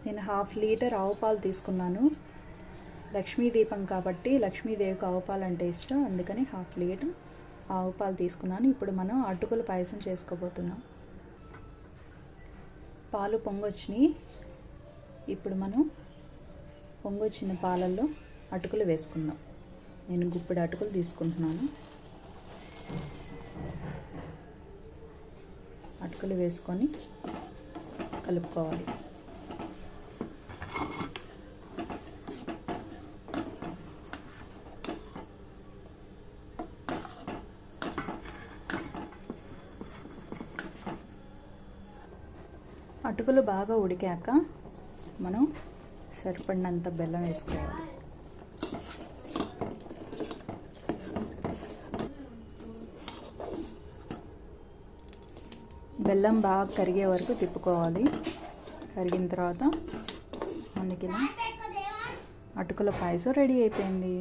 నేను 1/2 లీటర్ ఆవు పాలు తీసుకున్నాను. లక్ష్మీ దీపం కాబట్టి లక్ష్మీదేవికి ఆవు పాలు అంటే ఇష్టం, అందుకని 1/2 లీటర్ ఆవు పాలు తీసుకున్నాను. ఇప్పుడు మనం అటుకుల పాయసం చేసుకోబోతున్నాం. పాలు పొంగొచ్చినాయి. ఇప్పుడు మనం పొంగొచ్చిన పాలల్లో అటుకులు వేసుకుందాం. నేను గుప్పెడు అటుకులు తీసుకుంటున్నాను. అటుకులు వేసుకొని కలుపుకోవాలి. అటుకులు బాగా ఉడికాక మనం సరిపడినంత బెల్లం వేసుకోవాలి. బెల్లం బాగా కరిగే వరకు తిప్పుకోవాలి. కరిగిన తర్వాత మనకి అటుకుల పాయసం రెడీ అయిపోయింది.